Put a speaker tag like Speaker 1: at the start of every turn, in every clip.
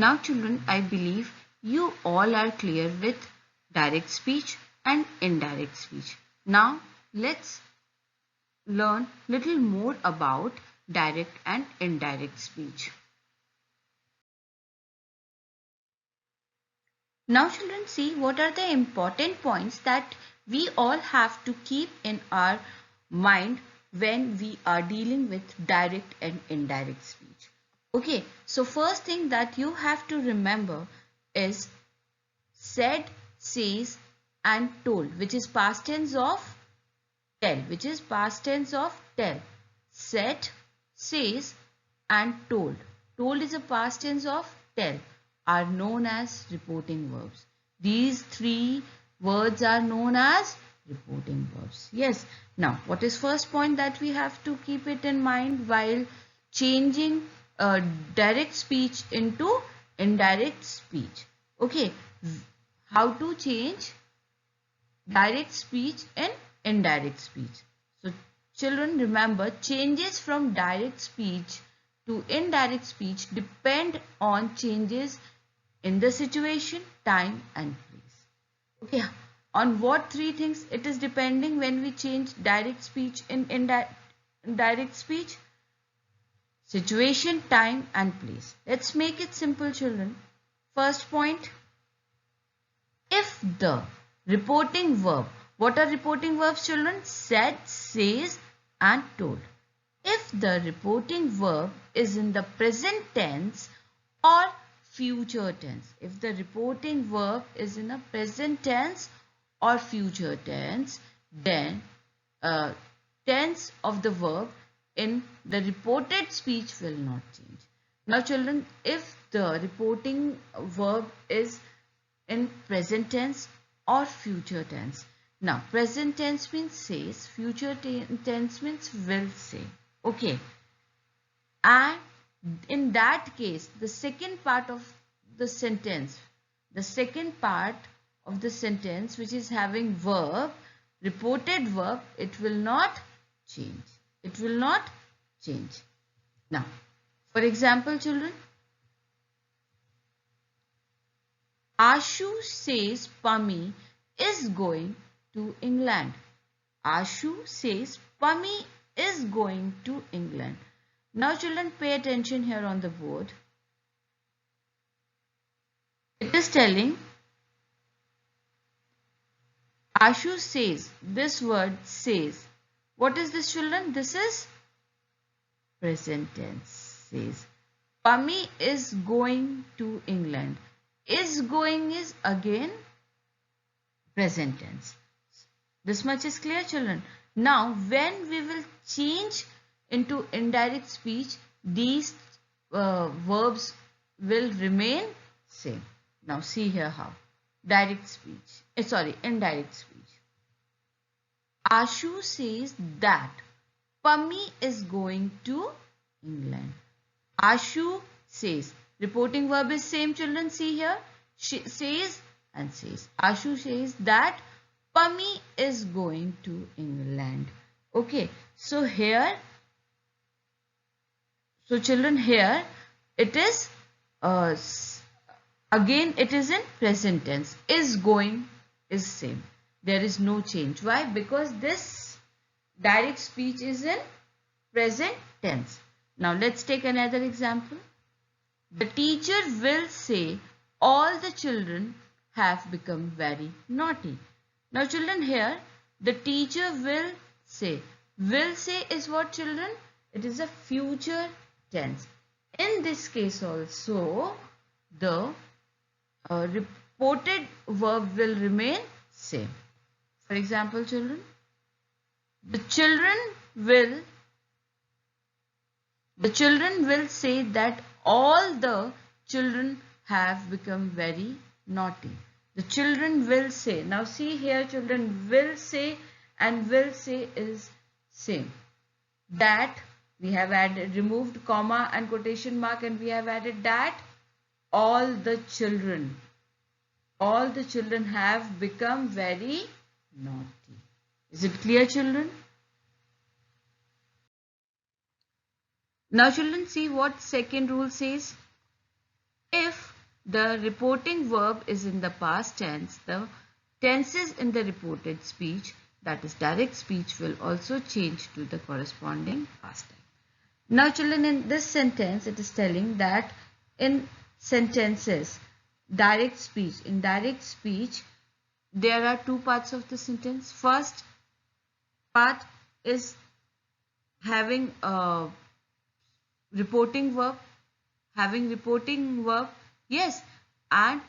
Speaker 1: Now children, I believe you all are clear with direct speech and indirect speech. Now let's learn little more about direct and indirect speech. Now children, see what are the important points that we all have to keep in our mind when we are dealing with direct and indirect speech. Okay, so first thing that you have to remember is said, says and told, which is past tense of tell, Said, says and told. Told is a past tense of tell, are known as reporting verbs. These three words are known as reporting verbs. Yes. Now, what is first point that we have to keep it in mind while changing direct speech into indirect speech? Okay. How to change direct speech and indirect speech? So children, remember, changes from direct speech to indirect speech depend on changes in the situation, time and place. Okay, on what three things it is depending when we change direct speech in indirect speech? Situation, time and place. Let's make it simple children. First point, if the reporting verb, what are reporting verbs children? Said, says and told. If the reporting verb is in the present tense or future tense, if the reporting verb is in a present tense or future tense, then tense of the verb in the reported speech will not change. Now children, if the reporting verb is in present tense or future tense. Now, present tense means says, future tense means will say. Okay. And in that case, the second part of the sentence, which is having verb, reported verb, it will not change. It will not change. Now, for example, children, Ashu says Pami is going to England. Ashu says Pami is going to England. Now children, pay attention here on the board. It is telling Ashu says, this word says. What is this children? This is present tense, says. Pami is going to England. Is going is again present tense. This much is clear children. Now when we will change into indirect speech, these verbs will remain same. Now see here how. Indirect speech. Ashu says that Pami is going to England. Ashu says. Reporting verb is same children. See here. She says and says. Ashu says that Pami is going to England. Okay. So here. So children, here it is again it is in present tense. Is going is same. There is no change. Why? Because this direct speech is in present tense. Now let's take another example. The teacher will say all the children have become very naughty. Now children, here the teacher will say. Will say is what children? It is a future tense. In this case also the reported verb will remain same. For example children, the children will say that all the children have become very naughty. The children will say. Now see here children, will say and will say is same. That we have removed comma and quotation mark and we have added that all the children have become very naughty. Is it clear children? Now children, see what second rule says. If the reporting verb is in the past tense, the tenses in the reported speech, that is direct speech, will also change to the corresponding past tense. Now children, in this sentence it is telling that in sentences, in direct speech, there are two parts of the sentence. First part is having a reporting verb, yes, and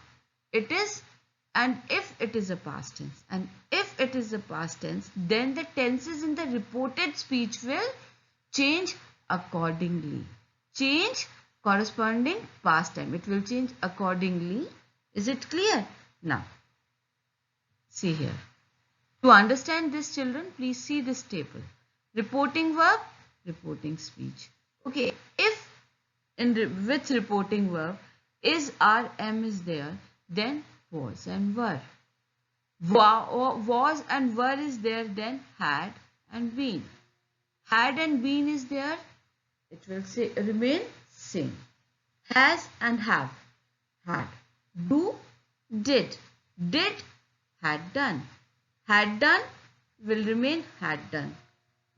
Speaker 1: if it is a past tense, then the tenses in the reported speech will change accordingly. Change corresponding past time. It will change accordingly. Is it clear? Now, see here. To understand this, children, please see this table. Reporting verb, reporting speech. Okay, if with reporting verb is or am is there, then was and were. Was and were is there, then had and been. Had and been is there, it will remain same. Has and have, had. Do, did, had done. Had done will remain had done.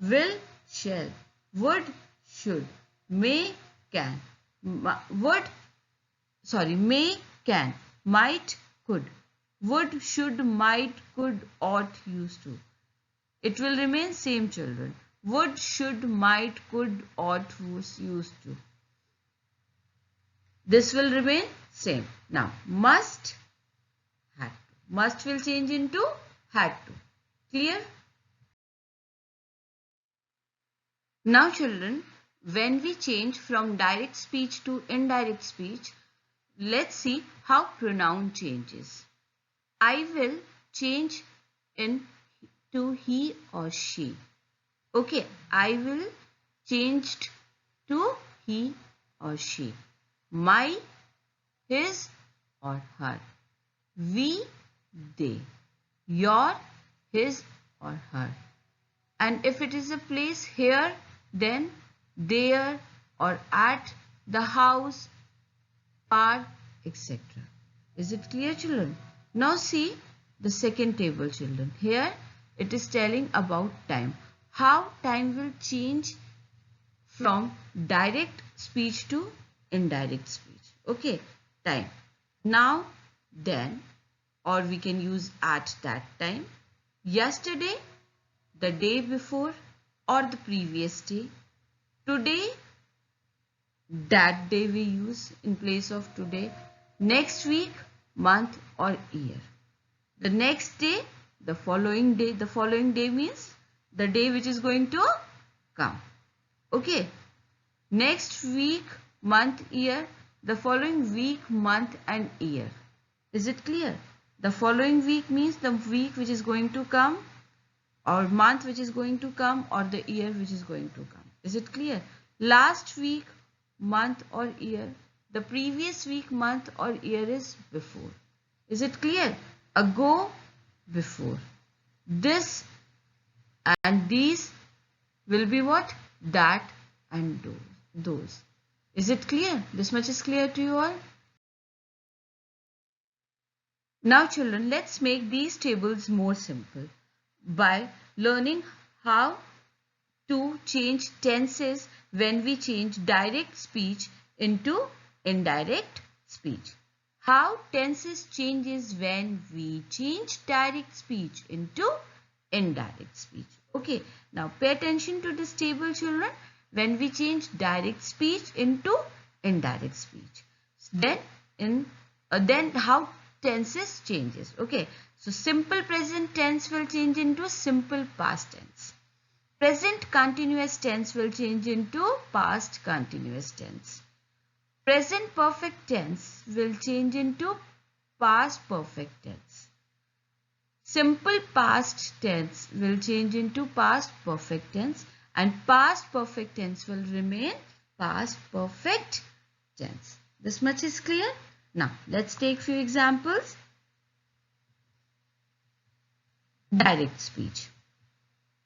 Speaker 1: Will, shall, would, should, may, can. May, can, might, could. Would, should, might, could, ought, used to. It will remain same, children. Would, should, might, could, ought, was, used to. This will remain same. Now, must, had to. Must will change into had to. Clear? Now, children, when we change from direct speech to indirect speech, let's see how pronoun changes. I will change to he or she. Okay, I will changed to he or she. My, his or her. We, they. Your, his or her. And if it is a place here, then there or at, the house, park, etc. Is it clear, children? Now see the second table, children. Here it is telling about time. How time will change from direct speech to indirect speech. Okay, time. Now, then, or we can use at that time. Yesterday, the day before, or the previous day. Today, that day we use in place of today. Next week, month or year. The next day, the following day. The following day means the day which is going to come. Okay. Next week, month, year. The following week, month and year. Is it clear? The following week means the week which is going to come, or month which is going to come, or the year which is going to come. Is it clear? Last week, month or year. The previous week, month or year is before. Is it clear? Ago, before. This and these will be what? That and those. Is it clear? This much is clear to you all? Now children, let's make these tables more simple by learning how to change tenses when we change direct speech into indirect speech. How tenses changes when we change direct speech into indirect speech. Okay, now pay attention to this table, children. When we change direct speech into indirect speech, then how tenses changes. Okay, so simple present tense will change into simple past tense. Present continuous tense will change into past continuous tense. Present perfect tense will change into past perfect tense. Simple past tense will change into past perfect tense, and past perfect tense will remain past perfect tense. This much is clear? Now, let's take few examples. Direct speech.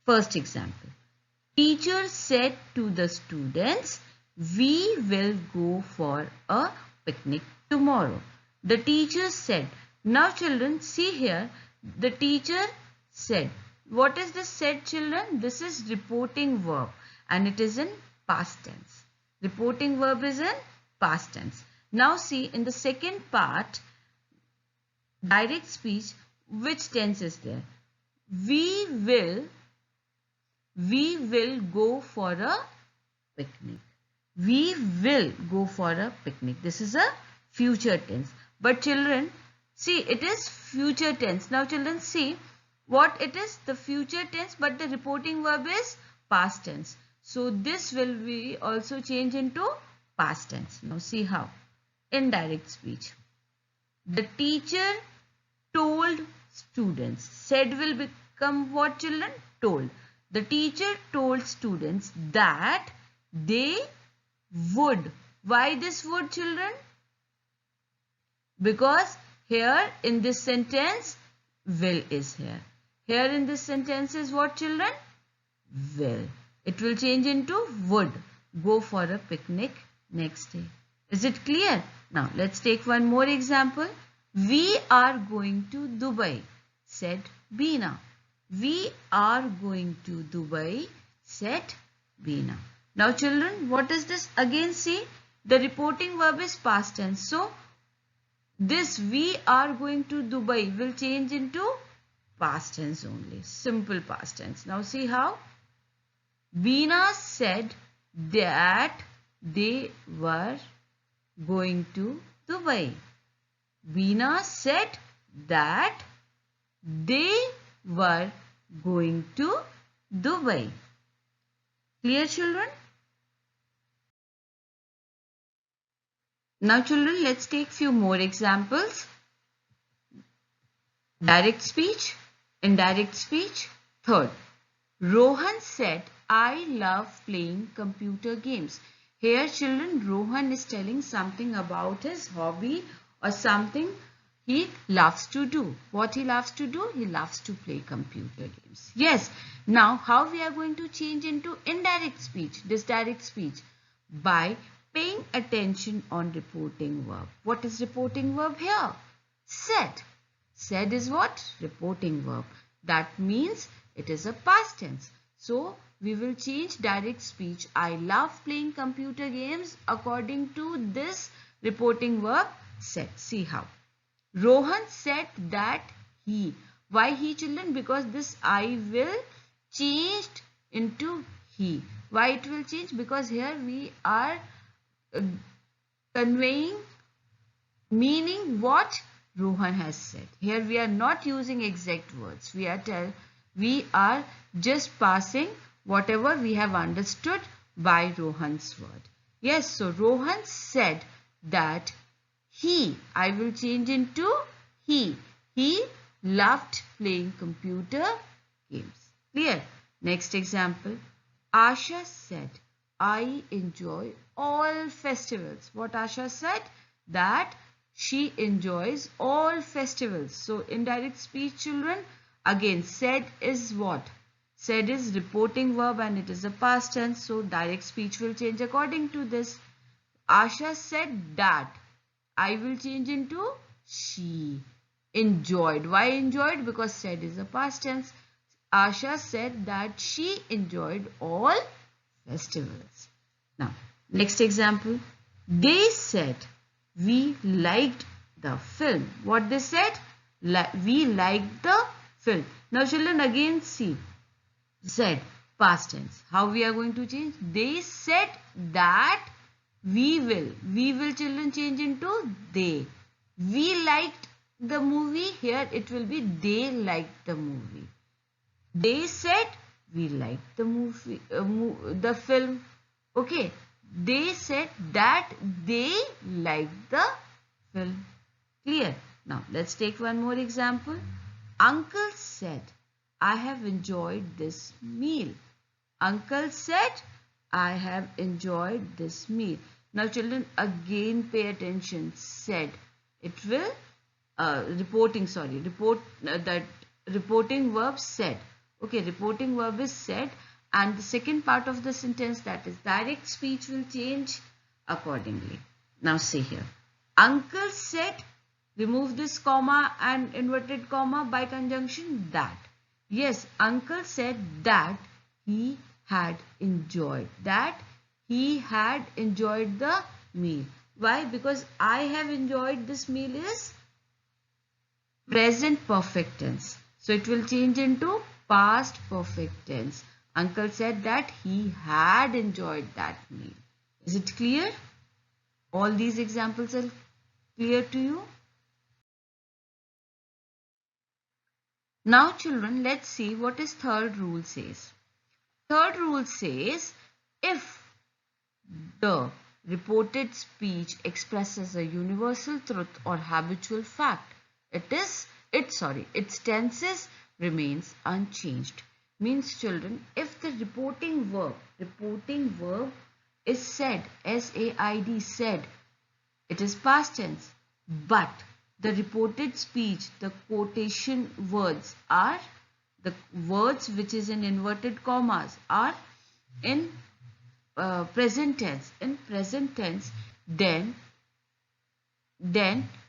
Speaker 1: First example. Teacher said to the students, we will go for a picnic tomorrow. The teacher said. Now children, see here. The teacher said. What is this said, children? This is reporting verb and it is in past tense. Reporting verb is in past tense. Now see in the second part, direct speech, which tense is there? We will go for a picnic. We will go for a picnic. This is a future tense. But children, see, it is future tense. Now children, see what it is, the future tense, but the reporting verb is past tense. So this will be also change into past tense. Now see how. Indirect speech. The teacher told students. Said will become what, children? Told. The teacher told students that they would. Why this would, children? Because here in this sentence, will is here. Here in this sentence is what, children? Will. It will change into would. Go for a picnic next day. Is it clear? Now let's take one more example. We are going to Dubai, said Beena. We are going to Dubai, said Beena. Now children, what is this? Again see, the reporting verb is past tense. So this we are going to Dubai will change into past tense only. Simple past tense. Now see how. Beena said that they were going to Dubai. Beena said that they were going to Dubai. Clear, children? Now children, let's take few more examples. Direct speech, indirect speech. Third, Rohan said, I love playing computer games. Here children, Rohan is telling something about his hobby or something he loves to do. What he loves to do? He loves to play computer games. Yes. Now how we are going to change into indirect speech, this direct speech? By paying attention on reporting verb. What is reporting verb here? Said. Said is what? Reporting verb. That means it is a past tense. So we will change direct speech. I love playing computer games according to this reporting verb said. See how. Rohan said that he. Why he, children? Because this I will changed into he. Why it will change? Because here we are conveying meaning what Rohan has said. Here we are not using exact words. We are just passing whatever we have understood by Rohan's word. Yes, so Rohan said that he, I will change into he. He loved playing computer games. Clear? Next example. Asha said, I enjoy all festivals. What Asha said? That she enjoys all festivals. So indirect speech, children, again said is what? Said is reporting verb and it is a past tense. So direct speech will change according to this. Asha said that. I will change into she. Enjoyed. Why enjoyed? Because said is a past tense. Asha said that she enjoyed all festivals. Now, next example. They said we liked the film. What they said? We liked the film. Now, children, again see. Said, past tense. How we are going to change? They said that we will. We will, children, change into they. We liked the movie. Here it will be they liked the movie. They said we liked the movie, the film. Okay. They said that they liked the film. Clear? Now let's take one more example. Uncle said, I have enjoyed this meal. Uncle said, I have enjoyed this meal. Now children, again pay attention. Said. It will reporting verb said. Okay, reporting verb is said, and the second part of the sentence, that is direct speech, will change accordingly. Now see here. Uncle said Remove this comma and inverted comma by conjunction that. Yes, uncle said that he had enjoyed. That he had enjoyed the meal. Why? Because I have enjoyed this meal is present perfect tense. So it will change into past perfect tense. Uncle said that he had enjoyed that meal. Is it clear? All these examples are clear to you? Now children, let's see what is third rule says. Third rule says if the reported speech expresses a universal truth or habitual fact, its tenses remains unchanged. Means children, if the reporting verb is said, S-A-I-D, said, it is past tense. But the reported speech, the quotation words are, the words which is in inverted commas are in present tense. In present tense, then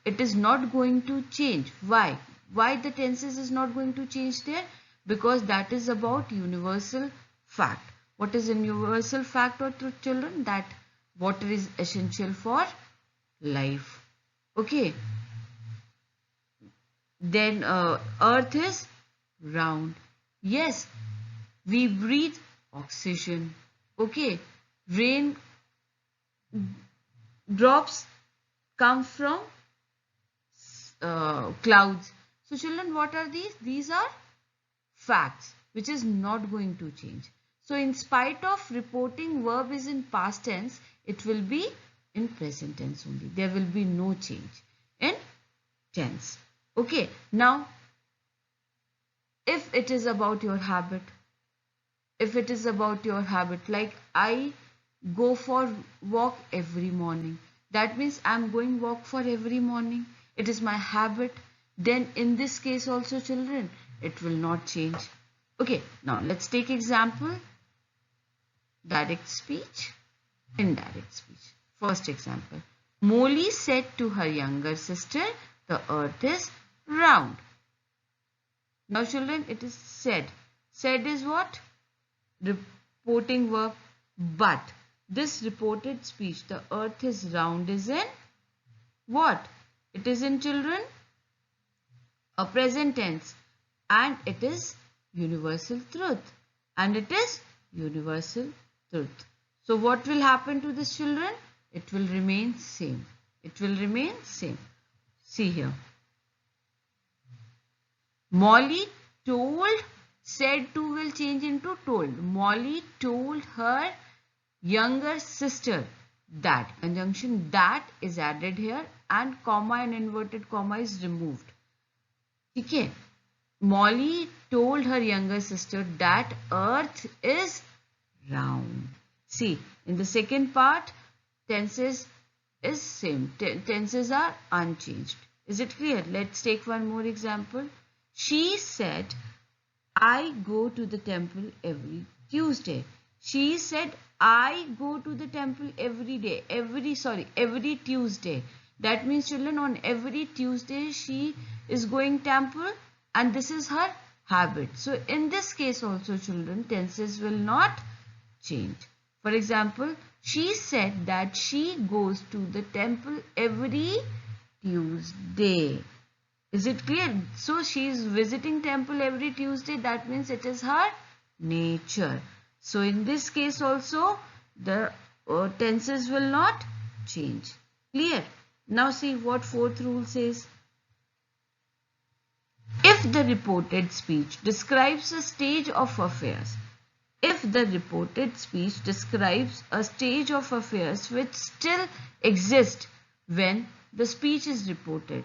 Speaker 1: it is not going to change. Why? Why the tenses is not going to change there? Because that is about universal fact. What is a universal fact or truth, children? That water is essential for life. Okay. Then earth is round. Yes, we breathe oxygen. Okay. Rain drops come from clouds. So children, what are these? These are facts which is not going to change. So in spite of reporting verb is in past tense, it will be in present tense only. There will be no change in tense. Okay. Now, if it is about your habit, like I go for walk every morning, that means I'm going walk for every morning. It is my habit. Then in this case also children, it will not change. Okay, now let's take example. Direct speech, indirect speech. First example. Molly said to her younger sister, the earth is round. Now children, it is said. Said is what? Reporting verb. But this reported speech, the earth is round, is in what? It is in children a present tense, and it is universal truth, and it is universal truth. So what will happen to this children? It will remain same. It will remain same. See here. Molly told, said to will change into told. Molly told her younger sister that. Conjunction that is added here, and comma and inverted comma is removed. Okay. Molly told her younger sister that earth is round. See, in the second part, tenses is same. Tenses are unchanged. Is it clear? Let's take one more example. She said, I go to the temple every Tuesday. She said, I go to the temple every day. Every Tuesday. That means children, on every Tuesday she is going temple, and this is her habit. So in this case also children, tenses will not change. For example, she said that she goes to the temple every Tuesday. Is it clear? So she is visiting temple every Tuesday. That means it is her nature. So in this case also the tenses will not change. Clear? Now see what fourth rule says. If the reported speech describes a stage of affairs, if the reported speech describes a stage of affairs which still exist when the speech is reported,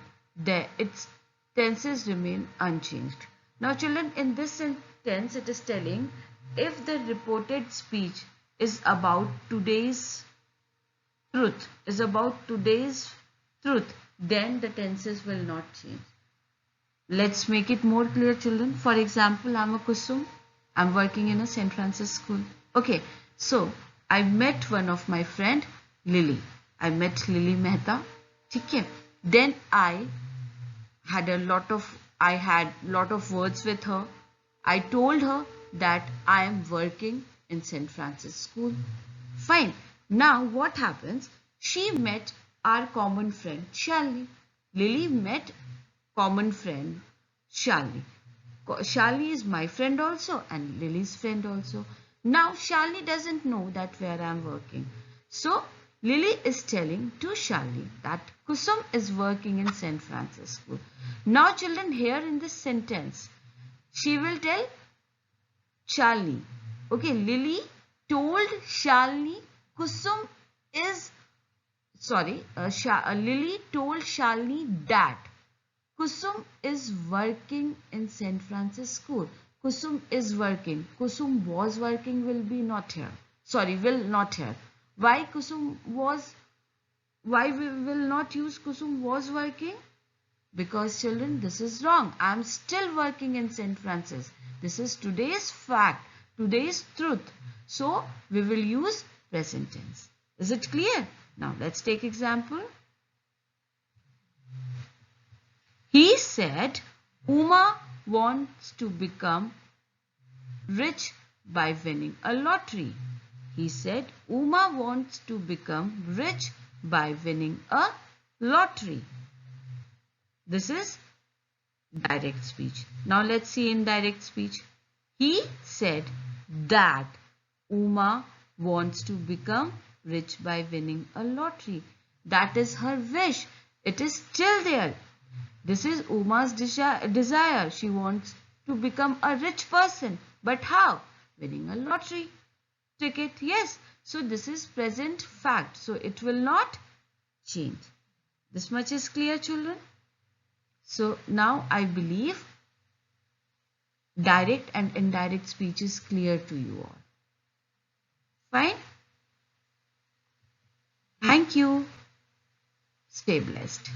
Speaker 1: its tenses remain unchanged. Now children, in this sentence it is telling if the reported speech is about today's truth, then the tenses will not change. Let's make it more clear children. For example, I'm a Kusum. I'm working in a St. Francis school. Okay, so I met one of my friend Lily. I met Lily Mehta. Okay. Then I I had lot of words with her. I told her that I am working in St. Francis School. Fine. Now what happens? She met our common friend Shalini. Lily met common friend Shalini. Shalini is my friend also and Lily's friend also. Now Shalini doesn't know that where I am working. So Lily is telling to Shalini that Kusum is working in St. Francis School. Now children, here in this sentence, she will tell Shalini. Okay, Lily told Shalini Kusum is, Lily told Shalini that Kusum is working in St. Francis School. Kusum is working. Kusum was working will be not here. Sorry, will not here. Why Kusum was, why we will not use Kusum was working? Because children, this is wrong. I am still working in St. Francis. This is today's fact, today's truth. So we will use present tense. Is it clear? Now let's take example. He said Uma wants to become rich by winning a lottery. He said Uma wants to become rich by winning a lottery. This is direct speech. Now let's see indirect speech. He said that Uma wants to become rich by winning a lottery. That is her wish. It is still there. This is Uma's desire. She wants to become a rich person. But how? Winning a lottery ticket. Yes. So this is present fact. So it will not change. This much is clear, children? So now I believe direct and indirect speech is clear to you all. Fine? Thank you. Stay blessed.